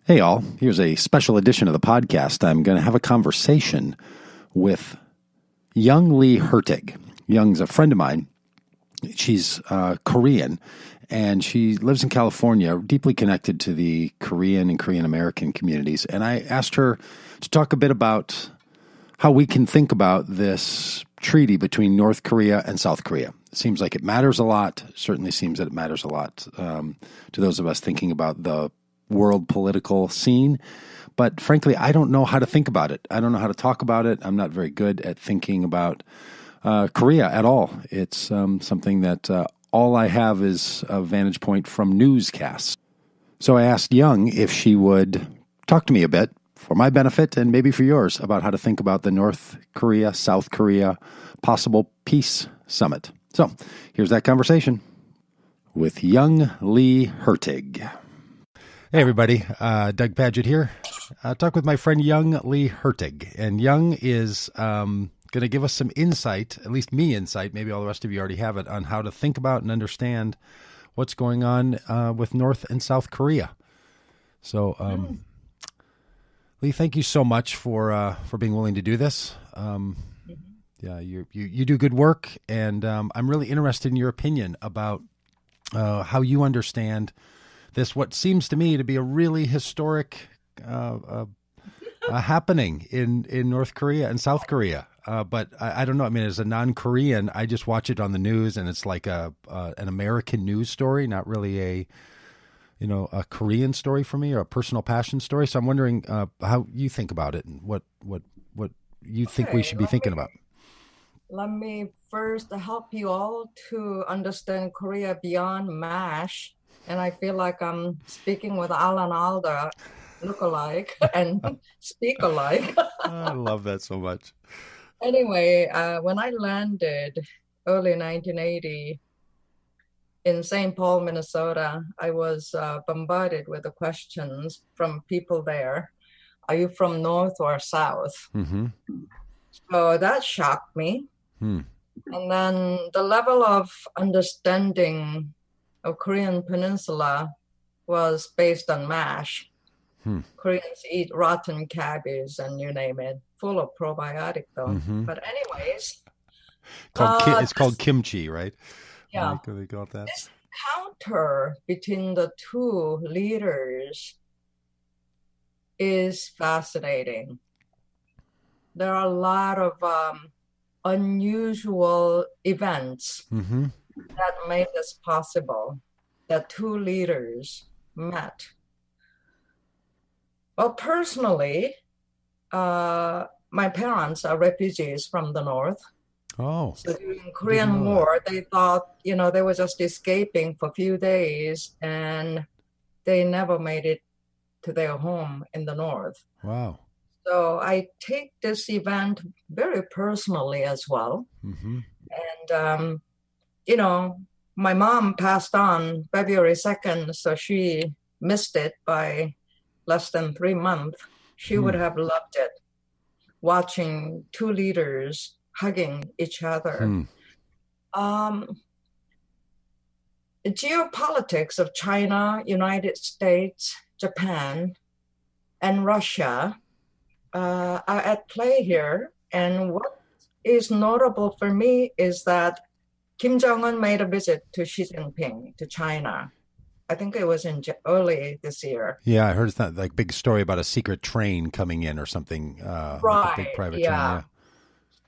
Hey, all. Here's a special edition of the podcast. I'm going to have a conversation with Young Lee Hertig. Young's a friend of mine. She's Korean, and she lives in California, deeply connected to the Korean and Korean American communities. And I asked her to talk a bit about how we can think about this treaty between North Korea and South Korea. It seems like it matters a lot. It certainly seems that it matters a lot to those of us thinking about the world political scene. But frankly, I don't know how to think about it. I don't know how to talk about it. I'm not very good at thinking about Korea at all. It's something that all I have is a vantage point from newscasts. So I asked Young if she would talk to me a bit for my benefit and maybe for yours about how to think about the North Korea, South Korea possible peace summit. So here's that conversation with Young Lee Hertig. Hey, everybody. Doug Pagitt here. Talk with my friend Young Lee Hertig. And Young is going to give us some insight, at least me insight, maybe all the rest of you already have it, on how to think about and understand what's going on with North and South Korea. So, Lee, thank you so much for being willing to do this. Yeah, you do good work, and I'm really interested in your opinion about how you understand this, what seems to me to be a really historic happening in North Korea and South Korea. But I don't know. I mean, as a non-Korean, I just watch it on the news, and it's like an American news story, not really a Korean story for me or a personal passion story. So I'm wondering how you think about it and what you think we should be thinking about. Let me first help you all to understand Korea beyond MASH. And I feel like I'm speaking with Alan Alda, look-alike and speak alike. I love that so much. Anyway, when I landed early 1980 in St. Paul, Minnesota, I was bombarded with the questions from people there. Are you from North or South? Mm-hmm. So that shocked me. And then the level of understanding of Korean Peninsula was based on MASH. Koreans eat rotten cabbage and you name it, full of probiotic though. Mm-hmm. But anyways, it's called kimchi, right? Yeah, they call it that. This counter between the two leaders is fascinating. There are a lot of unusual events that made this possible, that two leaders met. Well, personally, my parents are refugees from the North. Oh. So during the Korean War, they thought, they were just escaping for a few days and they never made it to their home in the North. Wow. So I take this event very personally as well. And, my mom passed on February 2nd, so she missed it by less than 3 months. She would have loved it, watching two leaders hugging each other. The geopolitics of China, United States, Japan, and Russia are at play here. And what is notable for me is that Kim Jong-un made a visit to Xi Jinping to China. I think it was in early this year. Yeah, I heard it's not like big story about a secret train coming in or something. Right. Like a big private train. Yeah.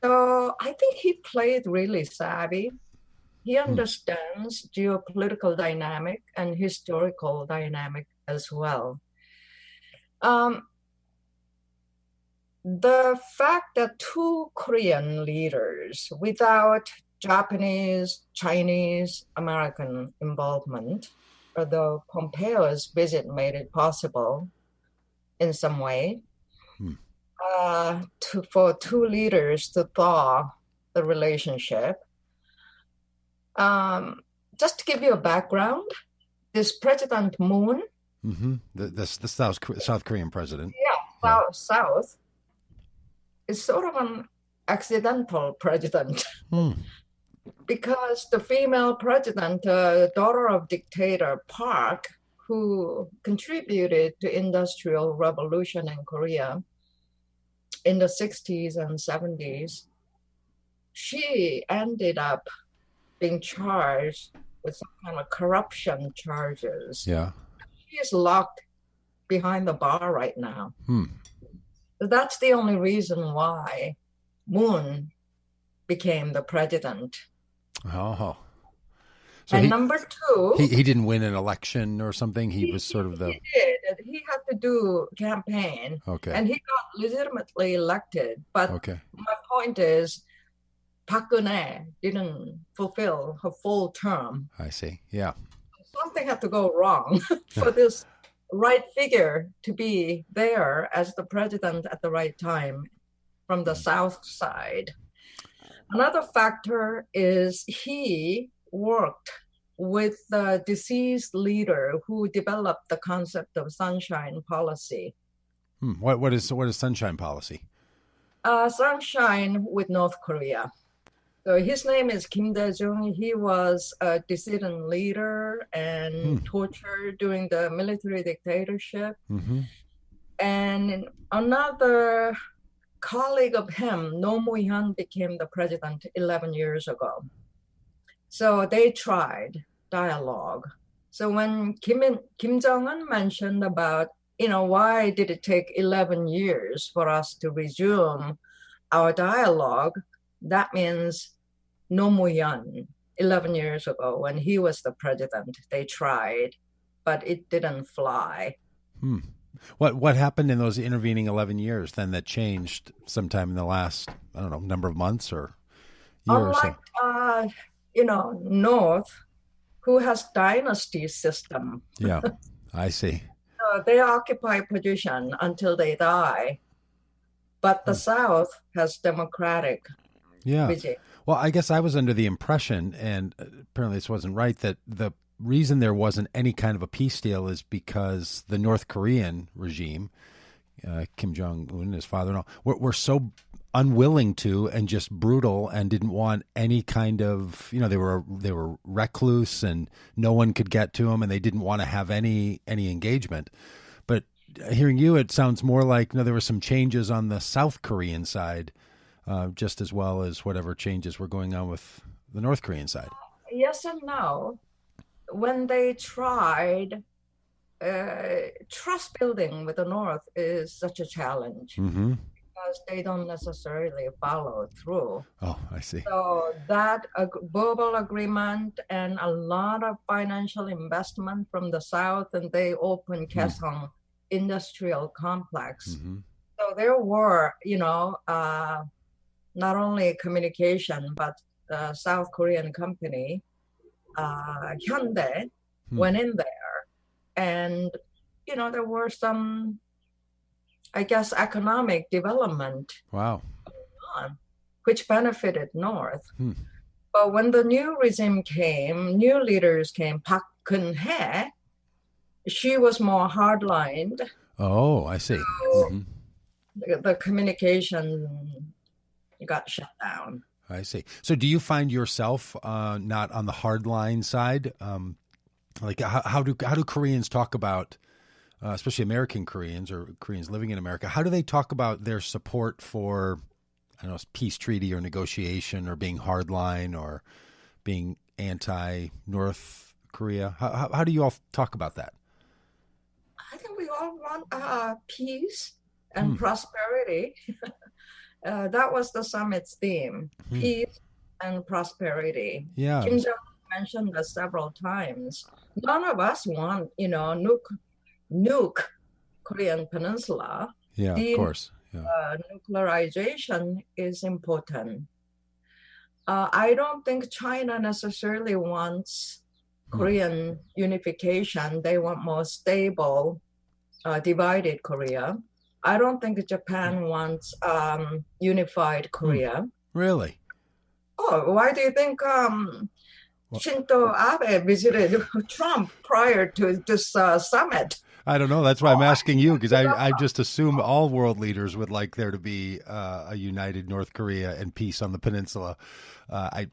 So I think he played really savvy. He understands geopolitical dynamic and historical dynamic as well. The fact that two Korean leaders, without Japanese, Chinese, American involvement, although Pompeo's visit made it possible in some way, for two leaders to thaw the relationship. Just to give you a background, this President Moon, the South Korean president, South, is sort of an accidental president. Because the female president, daughter of dictator Park, who contributed to industrial revolution in Korea in the 60s and 70s, she ended up being charged with some kind of corruption charges. Yeah. She is locked behind the bar right now. Hmm. That's the only reason why Moon became the president. Oh. So and number two, he didn't win an election or something. He was sort of the. He did. He had to do campaign. Okay. And he got legitimately elected. But my point is, Park Geun-hye didn't fulfill her full term. I see. Yeah. Something had to go wrong for this right figure to be there as the president at the right time from the South side. Another factor is he worked with the deceased leader who developed the concept of sunshine policy. What is sunshine policy? Sunshine with North Korea. So his name is Kim Dae-jung. He was a dissident leader and tortured during the military dictatorship. Mm-hmm. And another colleague of him, No Moo-hyun, became the president 11 years ago. So they tried dialogue. So when Kim Jong-un mentioned about, why did it take 11 years for us to resume our dialogue? That means No Moo-hyun, 11 years ago, when he was the president, they tried, but it didn't fly. What happened in those intervening 11 years then that changed sometime in the last, number of months or year Unlike, or so? North, who has dynasty system. Yeah, I see. So they occupy position until they die. But the South has democratic regime. Well, I guess I was under the impression, and apparently this wasn't right, that the reason there wasn't any kind of a peace deal is because the North Korean regime, Kim Jong-un, his father and all, were so unwilling to and just brutal and didn't want any kind of, they were recluse and no one could get to them and they didn't want to have any engagement. But hearing you, it sounds more like there were some changes on the South Korean side, just as well as whatever changes were going on with the North Korean side. Yes and no. When they tried, trust building with the North is such a challenge because they don't necessarily follow through. Oh, I see. So that verbal agreement and a lot of financial investment from the South, and they opened Kaesong industrial complex. So there were, not only communication, but the South Korean company, Hyundai, went in there. And, there were some, I guess, economic development going on, which benefited North. But when the new regime came, new leaders came, Park Geun-hye, she was more hardlined. Oh, I see. So the communication got shut down. I see. So do you find yourself not on the hardline side? Like how do Koreans talk about, especially American Koreans or Koreans living in America, how do they talk about their support for, peace treaty or negotiation or being hardline or being anti-North Korea? How do you all talk about that? I think we all want peace and prosperity. That was the summit's theme, peace and prosperity. Yeah. Kim Jong-un mentioned that several times. None of us want, nuke Korean Peninsula. Yeah, of course. Yeah. Nuclearization is important. I don't think China necessarily wants Korean unification. They want more stable, divided Korea. I don't think Japan wants unified Korea. Really? Oh, why do you think Shinzo Abe visited Trump prior to this summit? I don't know. That's why I'm asking you, because I just assume all world leaders would like there to be a united North Korea and peace on the peninsula. I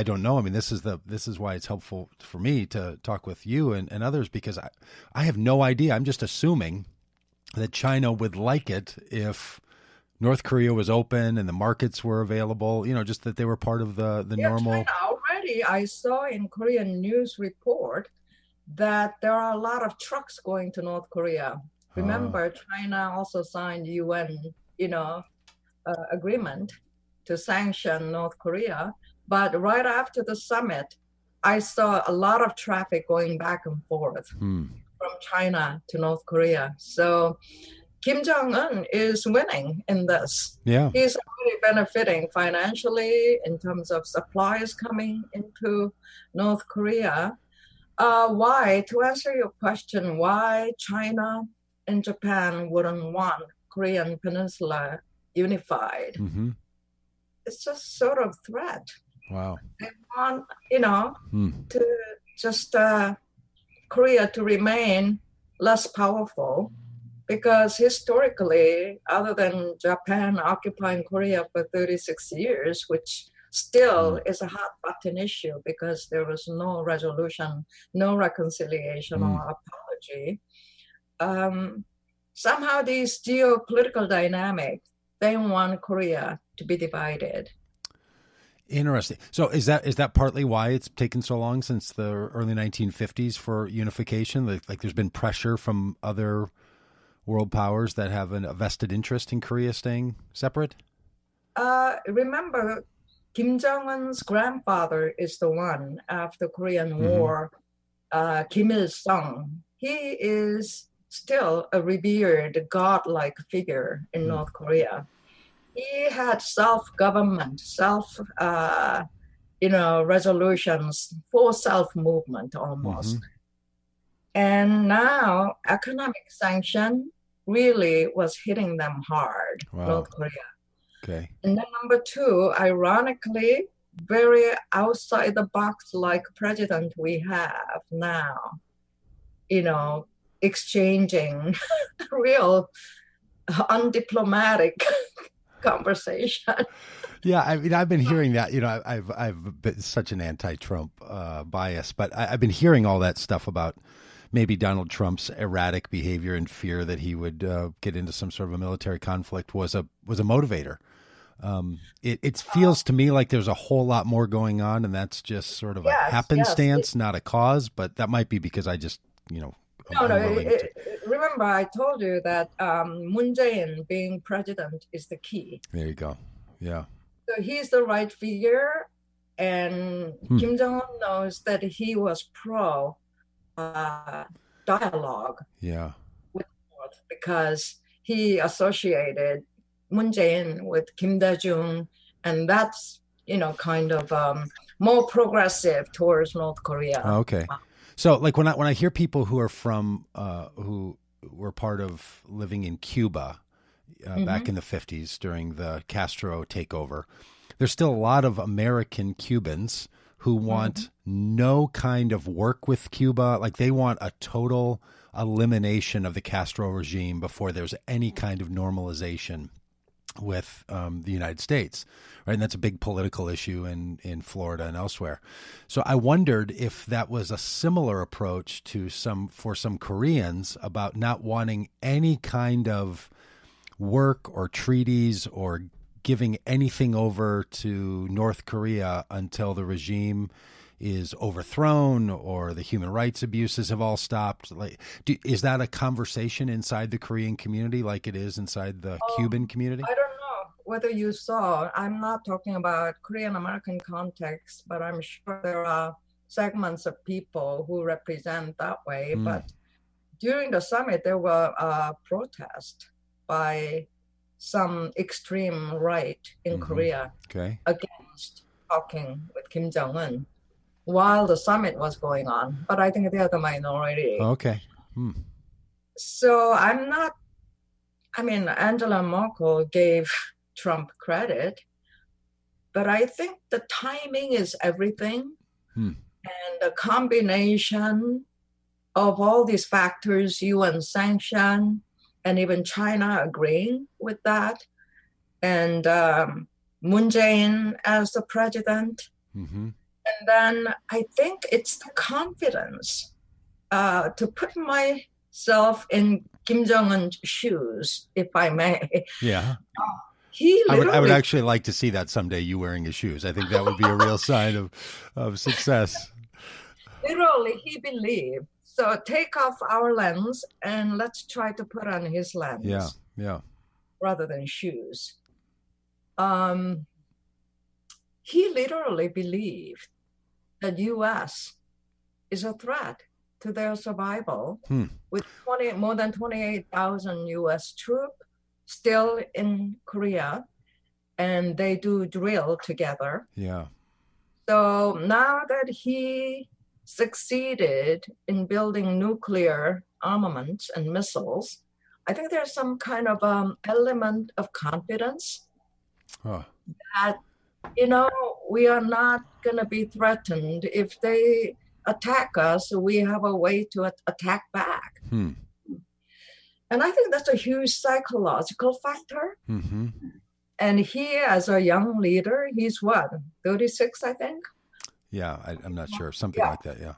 don't know. I mean, this is why it's helpful for me to talk with you and others, because I have no idea. I'm just assuming that China would like it if North Korea was open and the markets were available, just that they were part of the normal. China already, I saw in Korean news report that there are a lot of trucks going to North Korea. Remember, China also signed UN, agreement to sanction North Korea. But right after the summit, I saw a lot of traffic going back and forth from China to North Korea. So Kim Jong-un is winning in this. Yeah. He's already benefiting financially in terms of supplies coming into North Korea. Why? To answer your question, why China and Japan wouldn't want Korean Peninsula unified? Mm-hmm. It's just sort of threat. Wow. They want, to just Korea to remain less powerful, because historically, other than Japan occupying Korea for 36 years, which still is a hot button issue because there was no resolution, no reconciliation or apology. Somehow these geopolitical dynamics, they want Korea to be divided. Interesting. So is that partly why it's taken so long since the early 1950s for unification? Like there's been pressure from other world powers that have a vested interest in Korea staying separate? Remember, Kim Jong-un's grandfather is the one after Korean War, Kim Il-sung. He is still a revered godlike figure in North Korea. He had self-government, resolutions for self-movement almost. And now economic sanction really was hitting them hard, North Korea. Okay. And then number two, ironically, very outside the box like president we have now, exchanging real undiplomatic conversation. Yeah, I mean, I've been hearing that. I've been such an anti-Trump bias, but I've been hearing all that stuff about maybe Donald Trump's erratic behavior and fear that he would get into some sort of a military conflict was a motivator. It feels to me like there's a whole lot more going on, and that's just sort of a happenstance, not a cause. But that might be because I just, remember, I told you that Moon Jae-in being president is the key. There you go. Yeah. So he's the right figure, and Kim Jong-un knows that he was pro dialogue. Yeah. With North, because he associated Moon Jae-in with Kim Dae-jung, and that's kind of more progressive towards North Korea. Okay. So, like when I hear people who are from who were part of living in Cuba back in the 50s during the Castro takeover, there's still a lot of American Cubans who want no kind of work with Cuba. Like they want a total elimination of the Castro regime before there's any kind of normalization with the United States, right? And that's a big political issue in Florida and elsewhere. So I wondered if that was a similar approach for some Koreans about not wanting any kind of work or treaties or giving anything over to North Korea until the regime is overthrown or the human rights abuses have all stopped. Is that a conversation inside the Korean community like it is inside the Cuban community? I don't know whether you saw, I'm not talking about Korean American context, but I'm sure there are segments of people who represent that way. But during the summit, there were protests by some extreme right in Korea against talking with Kim Jong-un while the summit was going on. But I think they are the minority. Okay. So Angela Merkel gave Trump credit, but I think the timing is everything. And the combination of all these factors, UN sanction, and even China agreeing with that, and Moon Jae-in as the president. Mm-hmm. And then I think it's the confidence to put myself in Kim Jong-un's shoes, if I may. Yeah. He I would literally, actually like to see that someday, you wearing his shoes. I think that would be a real sign of success. literally, he believed. So take off our lens and let's try to put on his lens. Yeah. Yeah. Rather than shoes. He literally believed that U.S. is a threat to their survival with more than 28,000 U.S. troops still in Korea, and they do drill together. Yeah. So now that he succeeded in building nuclear armaments and missiles, I think there's some kind of element of confidence that, we are not going to be threatened. If they attack us, we have a way to attack back. And I think that's a huge psychological factor. Mm-hmm. And he, as a young leader, he's what, 36, I think? Yeah, I'm not sure. Something like that, yeah.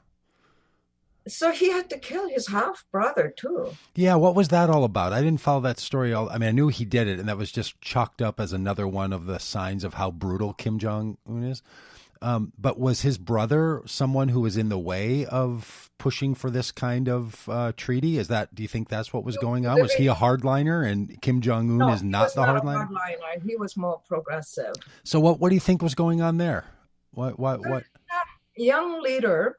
So he had to kill his half-brother, too. Yeah, what was that all about? I didn't follow that story. I mean, I knew he did it, and that was just chalked up as another one of the signs of how brutal Kim Jong-un is. But was his brother someone who was in the way of pushing for this kind of treaty? Do you think that's what was going on? Was he a hardliner, and Kim Jong-un is not the hardliner? He was more progressive. So what do you think was going on there? What? Young leader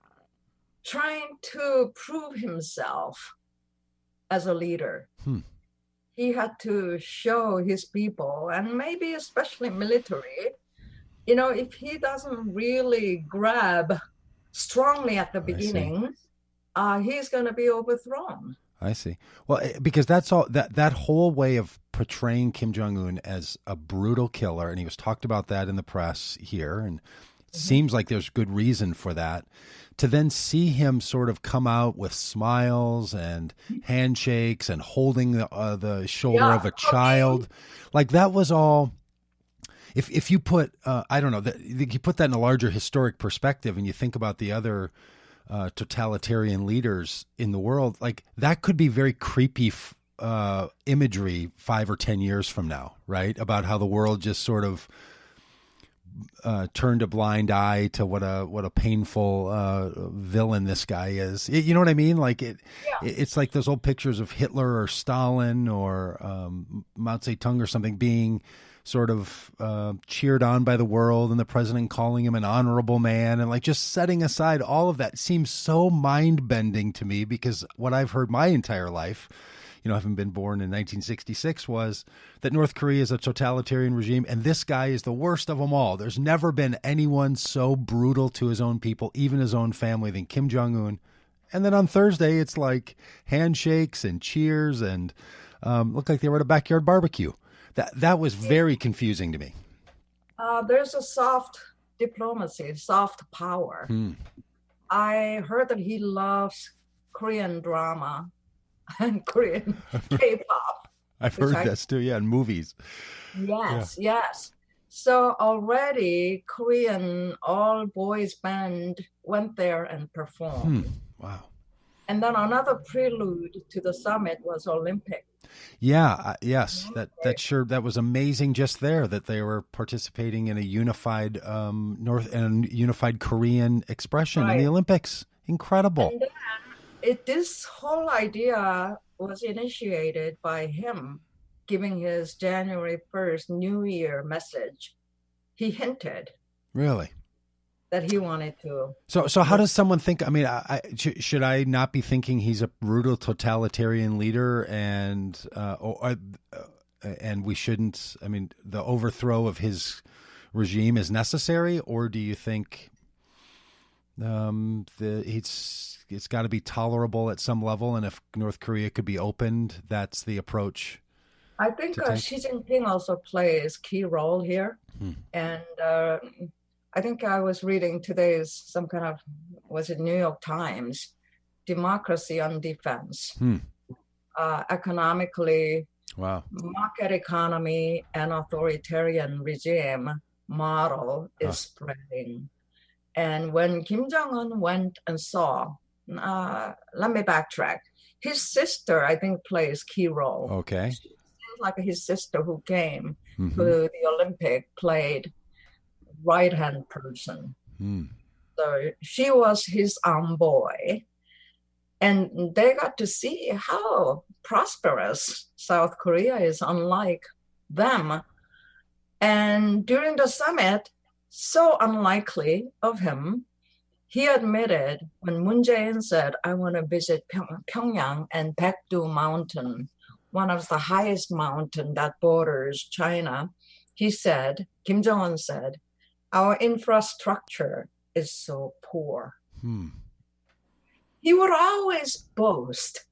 trying to prove himself as a leader. He had to show his people, and maybe especially military, if he doesn't really grab strongly at the beginning, he's going to be overthrown. I see. Well, because that's all that whole way of portraying Kim Jong-un as a brutal killer, and he was talked about that in the press here, and it seems like there's good reason for that. To then see him sort of come out with smiles and handshakes and holding the shoulder of a child, like that was all. If you put, I don't know, you put that in a larger historic perspective, and you think about the other totalitarian leaders in the world, like that could be very creepy imagery 5 or 10 years from now, right? About how the world just sort of turned a blind eye to what a painful villain this guy is. You know what I mean? Like it's like those old pictures of Hitler or Stalin or Mao Zedong or something being sort of cheered on by the world, and the president calling him an honorable man, and like just setting aside all of that seems so mind bending to me, because what I've heard my entire life, having been born in 1966, was that North Korea is a totalitarian regime, and this guy is the worst of them all. There's never been anyone so brutal to his own people, even his own family, than Kim Jong-un. And then on Thursday, it's like handshakes and cheers, and looked like they were at a backyard barbecue. That was very confusing to me. There's a soft diplomacy, soft power. I heard that he loves Korean drama and Korean K-pop. I've heard this too, yeah, in movies. Yes. So already Korean all-boys band went there and performed. Wow. And then another prelude to the summit was Olympic. Yeah, yes, that was amazing just there, that they were participating in a unified unified Korean expression in the Olympics. Incredible. And then this whole idea was initiated by him giving his January 1st New Year message. He hinted. Really? That he wanted to. So how does someone think? I mean, should I not be thinking he's a brutal totalitarian leader, and we shouldn't? I mean, the overthrow of his regime is necessary, or do you think it's got to be tolerable at some level, and if North Korea could be opened, that's the approach? I think Xi Jinping also plays key role here, and. I think I was reading today's some kind of, was it New York Times? democracy on defense. Hmm. Economically, Wow. market economy and authoritarian regime model is spreading. And when Kim Jong-un went and saw, let me backtrack. His sister, I think, plays key role. Okay. She seems like his sister who came Mm-hmm. to the Olympic played right-hand person. So she was his envoy. And they got to see how prosperous South Korea is, unlike them. And during the summit, so unlikely of him, he admitted when Moon Jae-in said, I want to visit Pyongyang and Baekdu Mountain, one of the highest mountain that borders China, he said, Kim Jong-un said, our infrastructure is so poor. He would always boast.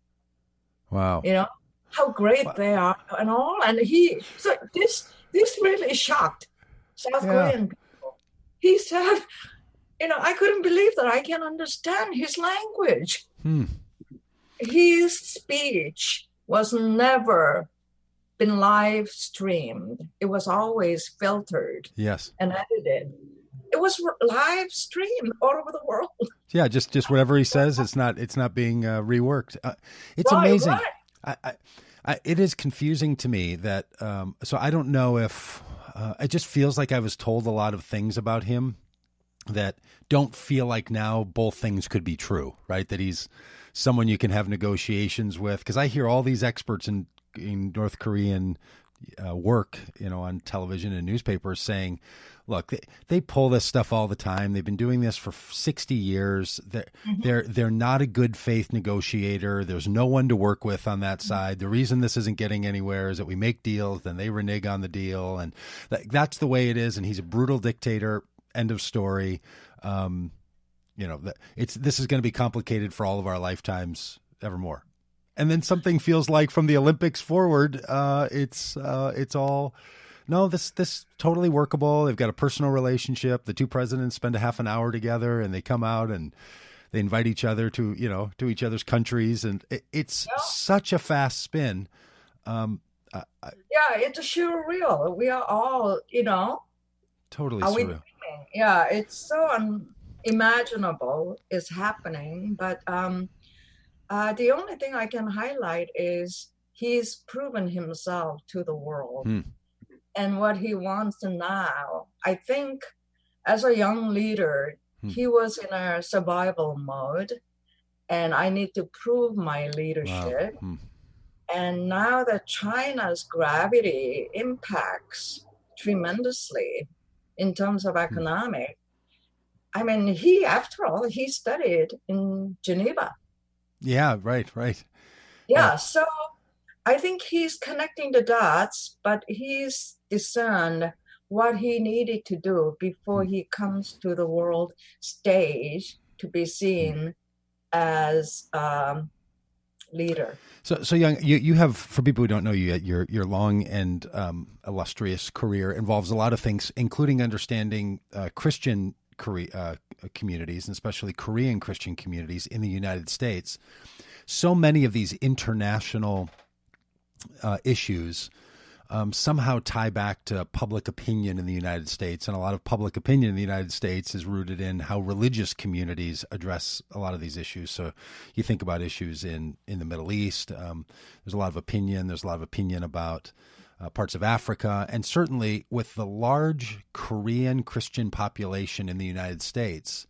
Wow. You know, how great they are and all. And so this really shocked South Korean people. He said, I couldn't believe that I can understand his language. His speech was never been live streamed. It was always filtered. Yes. And edited. It was live streamed all over the world. Yeah, just whatever he says, it's not being reworked. It's amazing. Right. It is confusing to me that so I don't know if it just feels like I was told a lot of things about him that don't feel like now both things could be true, right? That he's someone you can have negotiations with, because I hear all these experts in North Korean work, on television and newspapers saying, look, they pull this stuff all the time. They've been doing this for 60 years. They're not a good faith negotiator. There's no one to work with on that side. The reason this isn't getting anywhere is that we make deals, then they renege on the deal. And that's the way it is. And he's a brutal dictator. End of story. This is going to be complicated for all of our lifetimes evermore. And then something feels like from the Olympics forward, it's all, no, this totally workable. They've got a personal relationship. The two presidents spend a half an hour together, and they come out and they invite each other to each other's countries, and it's such a fast spin. It's surreal. We are all, totally are we surreal. Yeah, it's so unimaginable is happening, but the only thing I can highlight is he's proven himself to the world and what he wants now. I think as a young leader, he was in a survival mode, and I need to prove my leadership. Wow. And now that China's gravity impacts tremendously in terms of economic, I mean, after all, he studied in Geneva. Yeah, right. Yeah, so I think he's connecting the dots, but he's discerned what he needed to do before he comes to the world stage to be seen as leader. So Young, you have, for people who don't know you yet, your long and illustrious career involves a lot of things, including understanding Christian communities, and especially Korean Christian communities in the United States. So many of these international issues somehow tie back to public opinion in the United States. And a lot of public opinion in the United States is rooted in how religious communities address a lot of these issues. So you think about issues in the Middle East, there's a lot of opinion. There's a lot of opinion about parts of Africa, and certainly with the large Korean Christian population in the United States.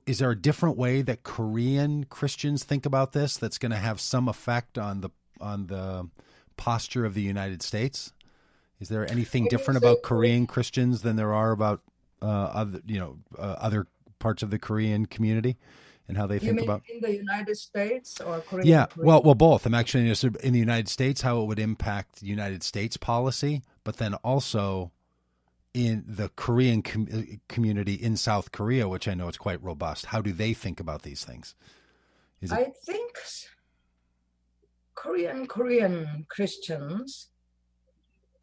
Is there a different way that Korean Christians think about this that's going to have some effect on the posture of the United States? Is there anything different about Korean Christians than there are about other parts of the Korean community and how they think about in the United States or Korea? Yeah, well, both. I'm actually interested in the United States, how it would impact the United States policy, but then also in the Korean community in South Korea, which I know is quite robust. How do they think about these things? I think Korean Christians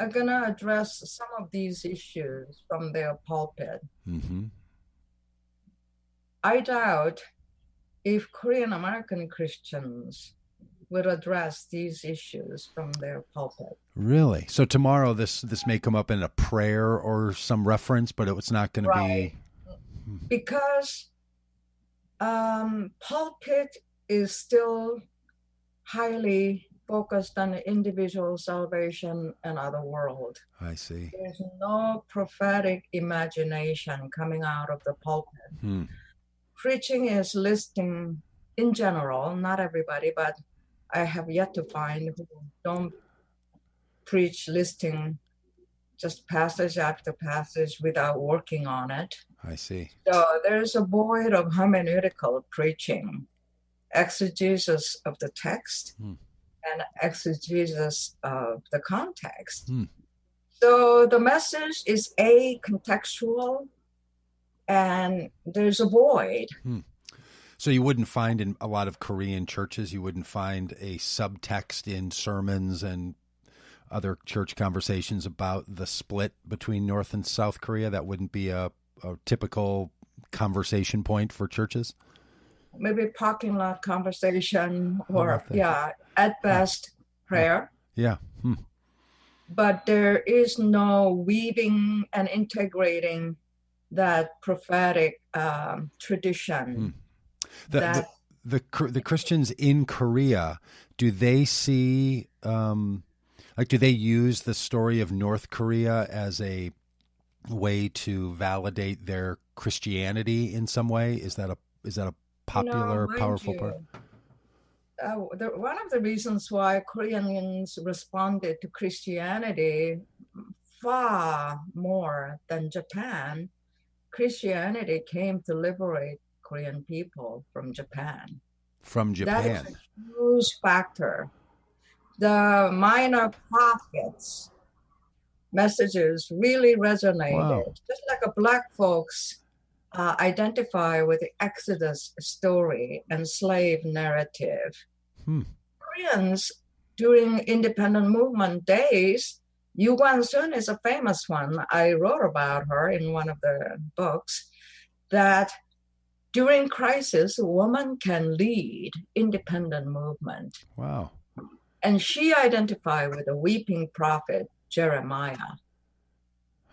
are going to address some of these issues from their pulpit. I doubt if Korean American Christians would address these issues from their pulpit. Really? So tomorrow this may come up in a prayer or some reference, but it's not going to be... Because pulpit is still highly focused on individual salvation and other world. I see. There's no prophetic imagination coming out of the pulpit. Preaching is listing in general, not everybody, but I have yet to find who don't preach listing just passage after passage without working on it. I see. So there's a void of hermeneutical preaching, exegesis of the text and exegesis of the context. So the message is contextual, and there's a void. So you wouldn't find in a lot of Korean churches, you wouldn't find a subtext in sermons and other church conversations about the split between North and South Korea? That wouldn't be a typical conversation point for churches? Maybe parking lot conversation or, at best, prayer. Yeah. But there is no weaving and integrating that prophetic tradition. The Christians in Korea, do they see, do they use the story of North Korea as a way to validate their Christianity in some way? Is that a popular, powerful part? One of the reasons why Koreans responded to Christianity far more than Japan, Christianity came to liberate Korean people from Japan. From Japan. That is a huge factor. The minor prophets messages really resonated. Wow. Just like a Black folks identify with the Exodus story and slave narrative. Koreans during independent movement days, Yu Guan-sun is a famous one. I wrote about her in one of the books, that during crisis, a woman can lead independent movement. Wow. And she identified with the weeping prophet Jeremiah.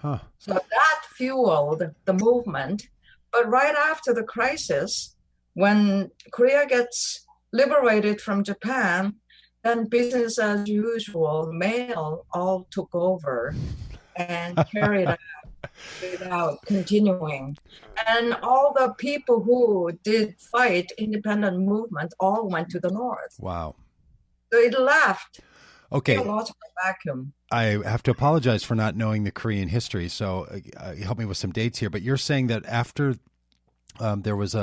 So that fueled the movement. But right after the crisis, when Korea gets liberated from Japan, then business as usual, male all took over and carried out without continuing. And all the people who did fight independent movement all went to the north. Wow. So it left a theological vacuum. I have to apologize for not knowing the Korean history, so help me with some dates here. But you're saying that after there was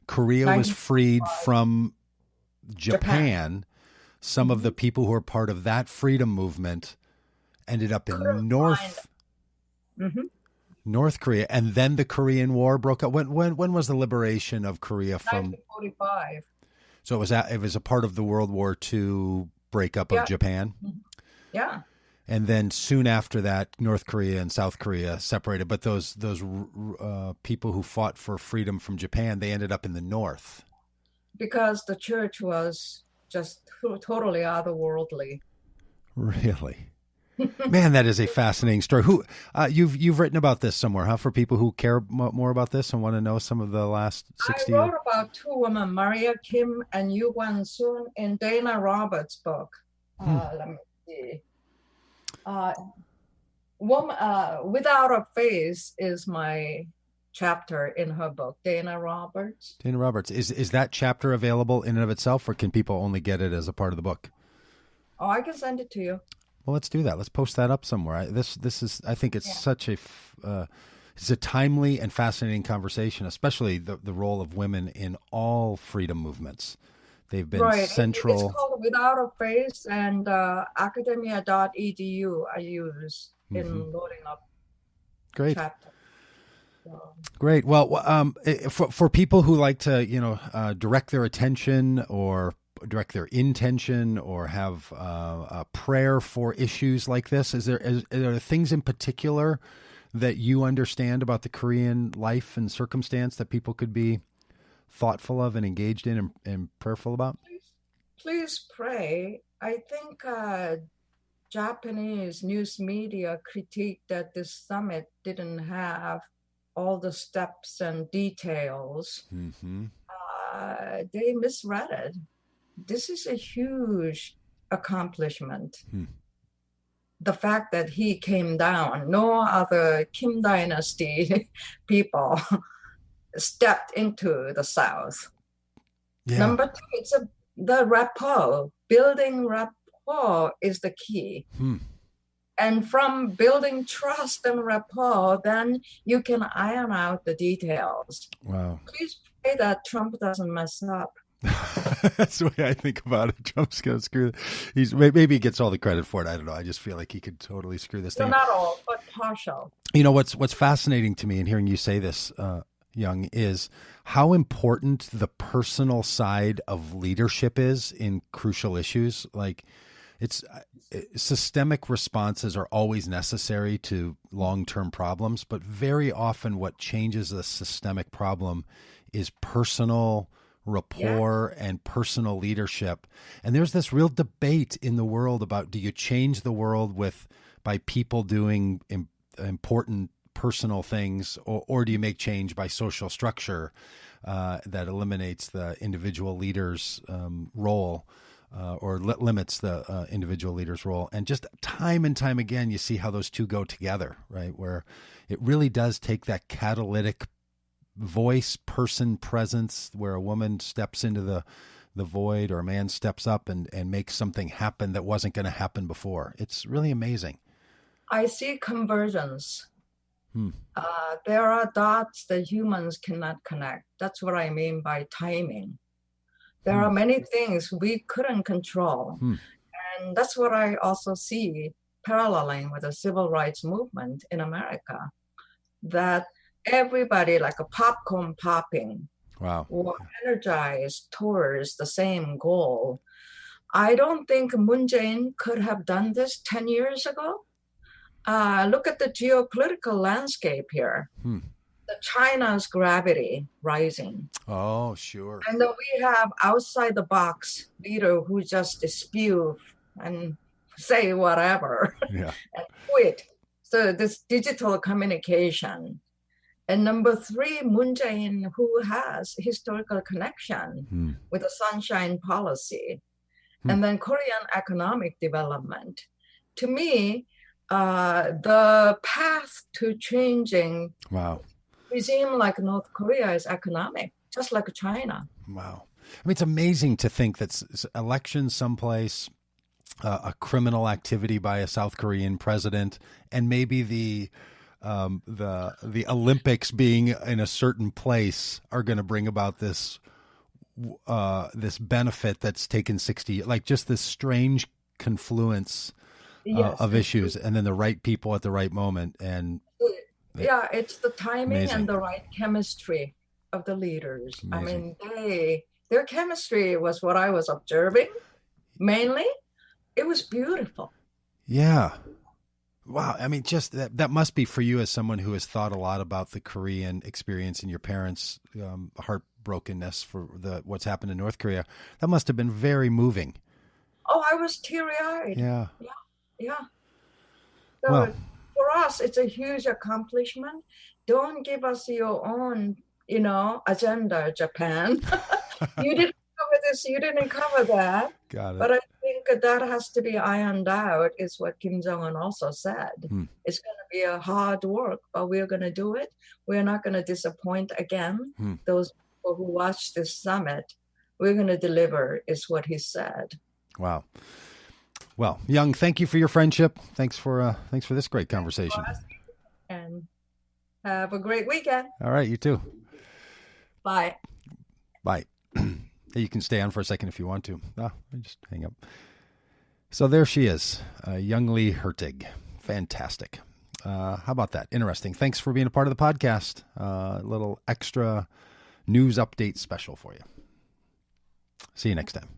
Korea was freed from Japan, some of the people who were part of that freedom movement ended up in North Korea, and then the Korean War broke out. When was the liberation of Korea from? 1945. So it was a part of the World War II breakup of Japan. Yeah. And then soon after that, North Korea and South Korea separated. But those people who fought for freedom from Japan, they ended up in the North. Because the church was just totally otherworldly. Really? Man, that is a fascinating story. Who you've written about this somewhere, huh? For people who care more about this and want to know some of the last 60 I wrote about two women, Maria Kim and Yu Guan-sun, in Dana Roberts' book. Let me see. Without a Face is my chapter in her book, Dana Roberts. Dana Roberts. Is that chapter available in and of itself, or can people only get it as a part of the book? Oh, I can send it to you. Well, let's do that. Let's post that up somewhere. This is, I think it's such a, it's a timely and fascinating conversation, especially the role of women in all freedom movements. They've been central. It's called Without a Face, and academia.edu I use in loading up. Great. Chapter. Great. Well, for people who like to, direct their attention or direct their intention or have a prayer for issues like this, are there things in particular that you understand about the Korean life and circumstance that people could be thoughtful of and engaged in and prayerful about? Please pray. I think Japanese news media critiqued that this summit didn't have all the steps and details. Mm-hmm. They misread it. This is a huge accomplishment. The fact that he came down, no other Kim Dynasty people stepped into the South. Yeah. Number two, it's the rapport. Building rapport is the key. And from building trust and rapport, then you can iron out the details. Wow. Please pray that Trump doesn't mess up. That's the way I think about it. Trump's going to screw. Maybe he gets all the credit for it. I don't know. I just feel like he could totally screw this thing. Not all, but partial. You know what's fascinating to me, and hearing you say this, Young, is how important the personal side of leadership is in crucial issues. Like, systemic responses are always necessary to long-term problems, but very often what changes a systemic problem is personal rapport and personal leadership. And there's this real debate in the world about, do you change the world by people doing important personal things, or do you make change by social structure that eliminates the individual leader's role or limits the individual leader's role? And just time and time again, you see how those two go together, right? Where it really does take that catalytic voice, person presence, where a woman steps into the void or a man steps up and makes something happen that wasn't going to happen before. It's really amazing. I see convergence. There are dots that humans cannot connect. That's what I mean by timing. There are many things we couldn't control. And that's what I also see paralleling with the civil rights movement in America, that everybody, like a popcorn popping, were energized towards the same goal. I don't think Moon Jae-in could have done this 10 years ago. Look at the geopolitical landscape here. The China's gravity rising. Oh, sure. And then we have outside the box leader who just spew and say whatever and quit. So this digital communication. And number three, Moon Jae-in, who has historical connection with the Sunshine Policy, and then Korean economic development. To me, the path to changing regime like North Korea is economic, just like China. Wow. I mean, it's amazing to think that elections someplace, a criminal activity by a South Korean president, and maybe the Olympics being in a certain place are going to bring about this benefit that's taken 60, like just this strange confluence of issues, and then the right people at the right moment. And it's the timing and the right chemistry of the leaders. Amazing. I mean, their chemistry was what I was observing mainly. It was beautiful. Yeah. Wow. I mean, just that must be for you, as someone who has thought a lot about the Korean experience and your parents' heartbrokenness for what's happened in North Korea. That must have been very moving. Oh, I was teary-eyed. Yeah. So for us, it's a huge accomplishment. Don't give us your own, agenda, Japan. You didn't cover this, you didn't cover that. Got it. But I think that has to be ironed out, is what Kim Jong-un also said. It's going to be a hard work, but we're going to do it. We're not going to disappoint again. Those people who watch this summit, we're going to deliver, is what he said. Wow. Well, Young, thank you for your friendship. Thanks for this great conversation. And have a great weekend. All right, you too. Bye. Bye. You can stay on for a second if you want to. Just hang up. So there she is, Young Lee Hertig. Fantastic. How about that? Interesting. Thanks for being a part of the podcast. A little extra news update special for you. See you next time.